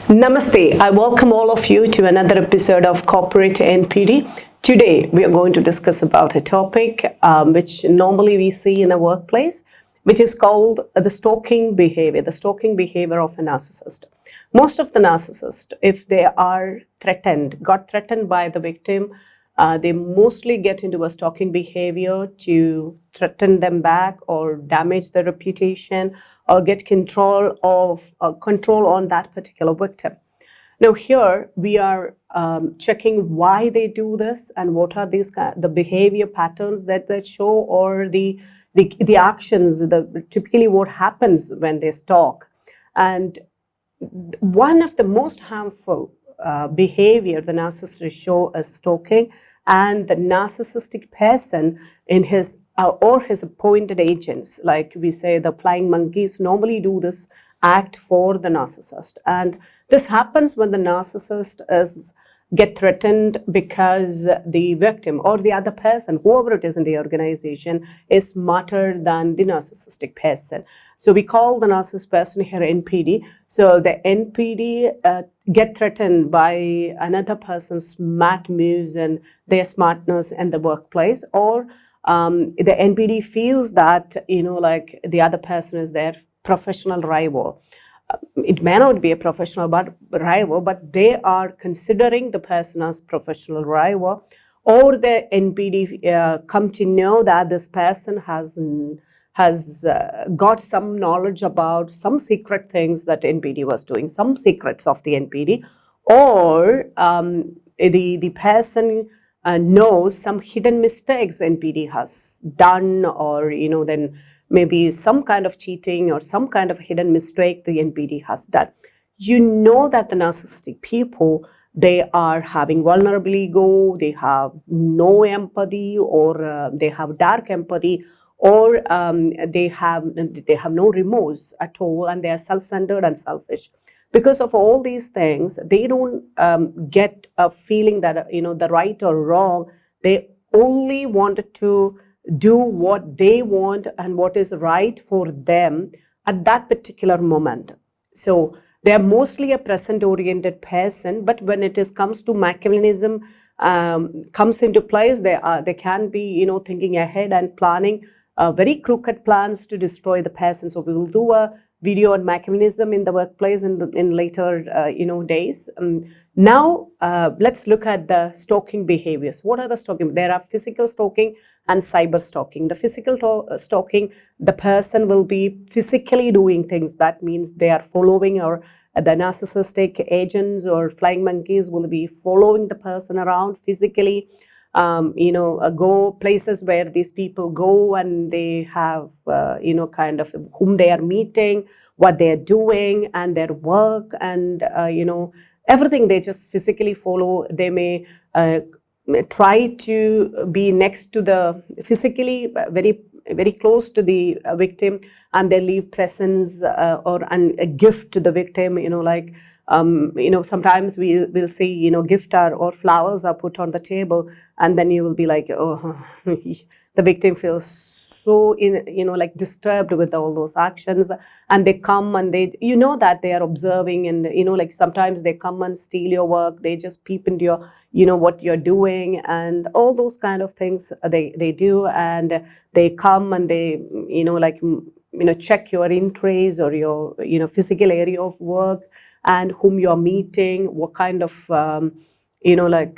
Namaste. I welcome all of you to another episode of Corporate NPD. Today, we are going to discuss about a topic which normally we see in a workplace, which is called the stalking behavior of a narcissist. Most of the narcissists, if they are got threatened by the victim, they mostly get into a stalking behavior to threaten them back or damage their reputation or get control on that particular victim. Now here we are checking why they do this and what are the behavior patterns that they show, or the actions, typically what happens when they stalk. And one of the most harmful behavior the narcissist show is stalking, and the narcissistic person in his or his appointed agents, like we say the flying monkeys, normally do this act for the narcissist. And this happens when the narcissist is get threatened because the victim or the other person, whoever it is in the organization, is smarter than the narcissistic person. So we call the narcissist person here NPD. So the NPD get threatened by another person's smart moves and their smartness in the workplace, or the NPD feels that, like the other person is their professional rival. It may not be a professional rival, but they are considering the person as professional rival, or the NPD come to know that this person has got some knowledge about some secret things that NPD was doing, some secrets of the NPD, or the person knows some hidden mistakes NPD has done, or then maybe some kind of cheating or some kind of hidden mistake the NPD has done. You know that the narcissistic people, they are having vulnerable ego, they have no empathy, or they have dark empathy, or they have no remorse at all, and they are self-centered and selfish. Because of all these things, they don't get a feeling that the right or wrong. They only wanted to do what they want and what is right for them at that particular moment. So they are mostly a present-oriented person, but when comes to Machiavellianism comes into place, they can be thinking ahead and planning very crooked plans to destroy the person. So we will do a video on Machiavellianism in the workplace in later days. Now let's look at the stalking behaviors. What are the stalking? There are physical stalking and cyber stalking. The physical stalking, the person will be physically doing things. That means they are following, or the narcissistic agents or flying monkeys will be following the person around physically. Go places where these people go, and they have, kind of whom they are meeting, what they are doing, and their work, and, everything they just physically follow. They may try to be next to physically very, very close to the victim, and they leave presents or a gift to the victim, sometimes we will see, gift or flowers are put on the table, and then you will be like, oh, the victim feels so disturbed with all those actions, and they come and that they are observing, and sometimes they come and steal your work. They just peep into your what you're doing, and all those kind of things they do, and they come and they check your interests or your physical area of work, and whom you're meeting, what kind of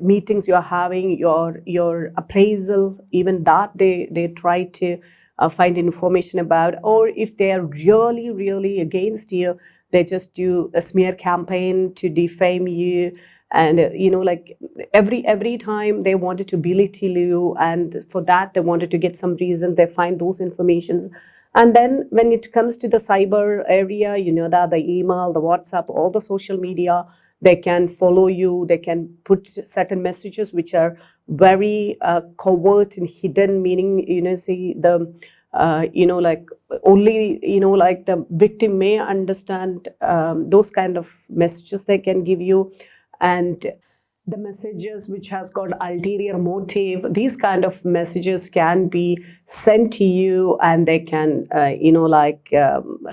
meetings you're having, your appraisal, even that they try to find information about. Or if they are really, really against you, they just do a smear campaign to defame you. And every time they wanted to belittle you, and for that they wanted to get some reason, they find those informations. And then when it comes to the cyber area, that the email, the WhatsApp, all the social media, they can follow you. They can put certain messages which are very covert and hidden, meaning, see the, only, the victim may understand those kind of messages they can give you. And the messages which has got ulterior motive, these kind of messages can be sent to you, and they can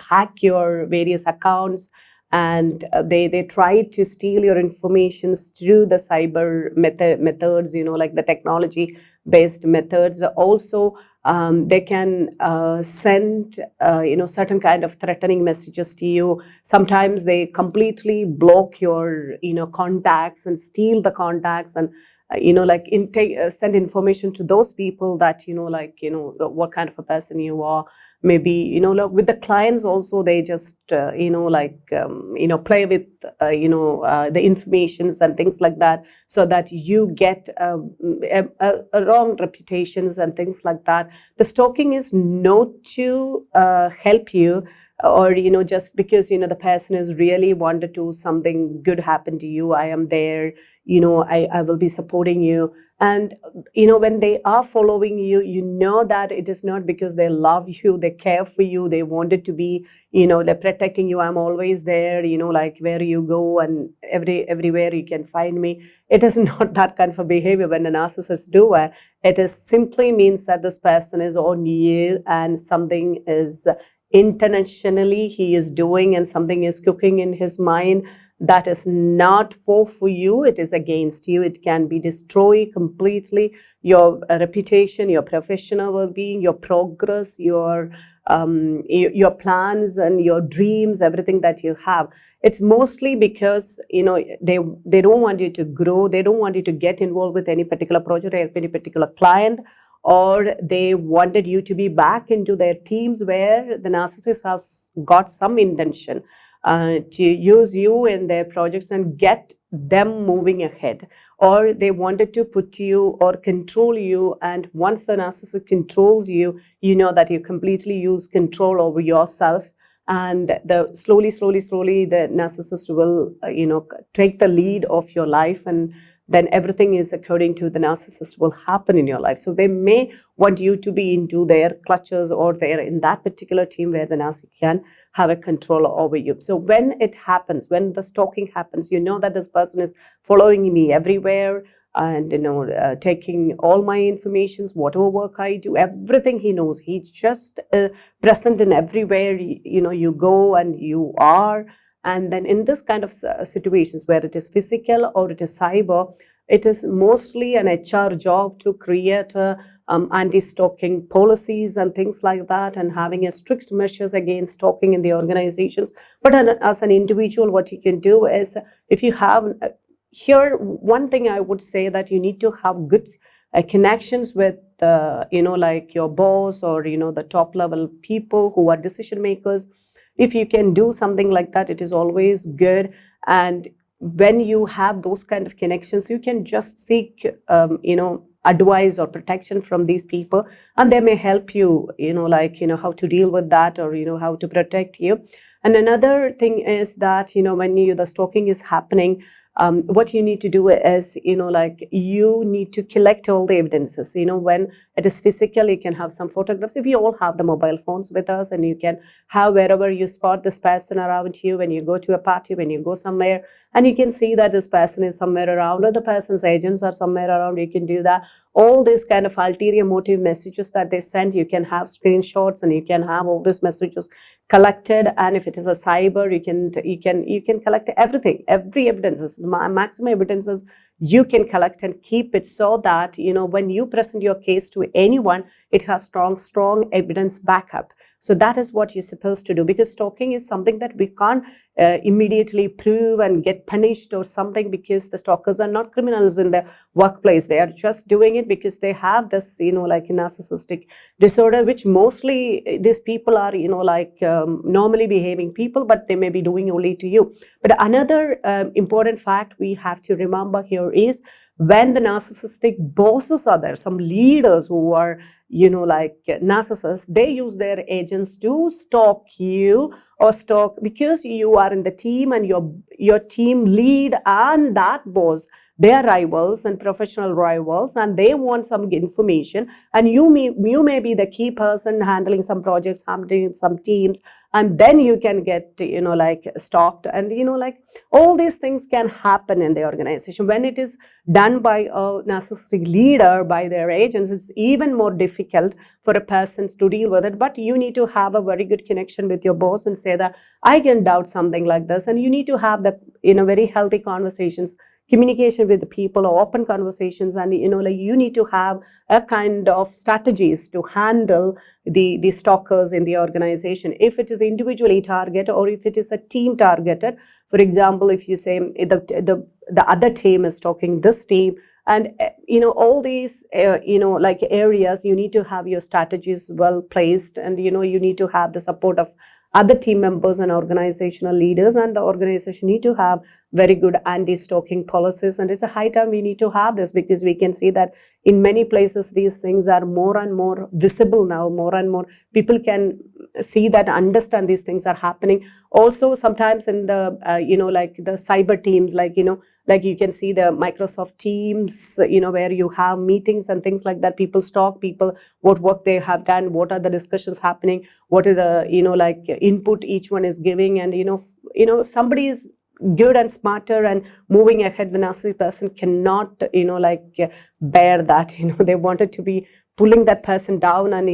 hack your various accounts, and they try to steal your information through the cyber methods, like the technology based methods. Also, they can send certain kind of threatening messages to you. Sometimes they completely block your contacts and steal the contacts, and send information to those people that what kind of a person you are. Maybe with the clients also, they just play with the informations and things like that, so that you get a wrong reputations and things like that. The stalking is not to help you, or just because the person is really wanted to something good happen to you. I am there, I will be supporting you. And when they are following you, that it is not because they love you, they care for you, they wanted to be, they're protecting you. I'm always there, like where you go and everywhere you can find me. It is not that kind of a behavior when a narcissist do it. It is simply means that this person is on you, and something is intentionally he is doing, and something is cooking in his mind that is not for you. It is against you. It can be destroy completely your reputation, your professional well-being, your progress, your plans and your dreams, everything that you have. It's mostly because they don't want you to grow, they don't want you to get involved with any particular project or any particular client, or they wanted you to be back into their teams, where the narcissist has got some intention to use you in their projects and get them moving ahead. Or they wanted to put you or control you, and once the narcissist controls you, you know that you completely use control over yourself, and the slowly the narcissist will take the lead of your life, and then everything is according to the narcissist will happen in your life. So they may want you to be into their clutches, or they're in that particular team where the narcissist can have a control over you. So when it happens, when the stalking happens, you know that this person is following me everywhere, and taking all my informations, whatever work I do, everything he knows. He's just present in everywhere you go and you are. And then in this kind of situations, where it is physical or it is cyber, it is mostly an HR job to create anti-stalking policies and things like that, and having a strict measures against stalking in the organizations. But as an individual, what you can do is, if you have here, one thing I would say, that you need to have good connections with your boss, or the top level people who are decision makers. If you can do something like that, it is always good. And when you have those kind of connections, you can just seek advice or protection from these people, and they may help you how to deal with that, or how to protect you. And another thing is that when the stalking is happening, what you need to do is you need to collect all the evidences. When it is physical, you can have some photographs. If you all have the mobile phones with us, and you can have wherever you spot this person around you, when you go to a party, when you go somewhere, and you can see that this person is somewhere around, or the person's agents are somewhere around, you can do that. All these kind of ulterior motive messages that they send, you can have screenshots, and you can have all these messages collected. And if it is a cyber, you can collect everything, every evidences, maximum evidences you can collect and keep it, so that when you present your case to anyone, it has strong evidence backup. So that is what you're supposed to do, because stalking is something that we can't immediately prove and get punished or something, because the stalkers are not criminals in the workplace. They are just doing it because they have this narcissistic disorder, which mostly these people are normally behaving people, but they may be doing only to you. But another important fact we have to remember here is, when the narcissistic bosses are there, some leaders who are narcissists, they use their agents to stalk you, or stalk because you are in the team, and your team lead and that boss, they are rivals and professional rivals, and they want some information, and you may be the key person handling some projects, handling some teams, and then you can get, like stalked. And like all these things can happen in the organization. When it is done by a narcissistic leader, by their agents, it's even more difficult for a person to deal with it. But you need to have a very good connection with your boss and say that I can doubt something like this, and you need to have that, very healthy conversations, communication with the people, or open conversations. And like you need to have a kind of strategies to handle the stalkers in the organization, if it is individually targeted or if it is a team targeted. For example, if you say the other team is stalking this team, and all these like areas, you need to have your strategies well placed, and you need to have the support of other team members and organizational leaders, and the organization need to have very good anti-stalking policies. And it's a high time we need to have this, because we can see that in many places these things are more and more visible now. More and more people can see that, understand these things are happening. Also sometimes in the like the cyber teams, like like you can see the Microsoft Teams, where you have meetings and things like that. People stalk people, what work they have done, what are the discussions happening, what is the like input each one is giving. And if somebody is good and smarter and moving ahead, the narcissistic person cannot like bear that. They wanted to be pulling that person down, and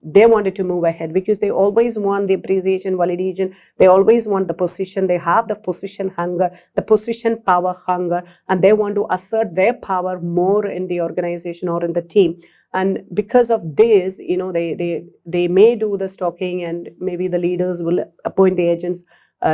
they wanted to move ahead, because they always want the appreciation, validation. They always want the position. They have the position hunger, the position power hunger, and they want to assert their power more in the organization or in the team. And because of this, they may do the stalking, and maybe the leaders will appoint the agents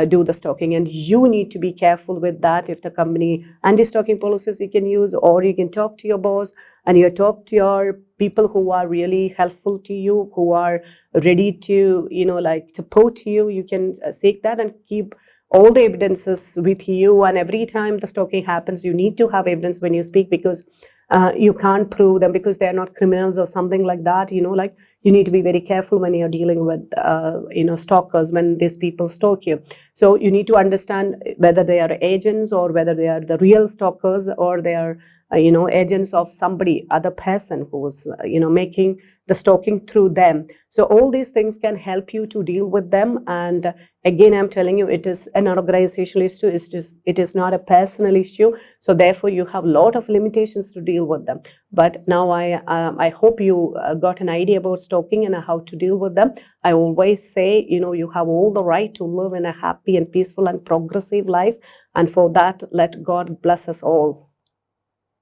do the stalking. And you need to be careful with that. If the company anti-stalking policies you can use, or you can talk to your boss, and you talk to your people who are really helpful to you, who are ready to like support you. You can seek that and keep all the evidences with you. And every time the stalking happens, you need to have evidence when you speak, because you can't prove them, because they're not criminals or something like that. Like you need to be very careful when you're dealing with stalkers, when these people stalk you. So you need to understand whether they are agents, or whether they are the real stalkers, or they are agents of somebody, other person who's making the stalking through them. So all these things can help you to deal with them. And again, I'm telling you, it is an organizational issue. It is not a personal issue. So therefore you have a lot of limitations to deal with them. But now I hope you got an idea about stalking and how to deal with them. I always say, you have all the right to live in a happy and peaceful and progressive life. And for that, let God bless us all.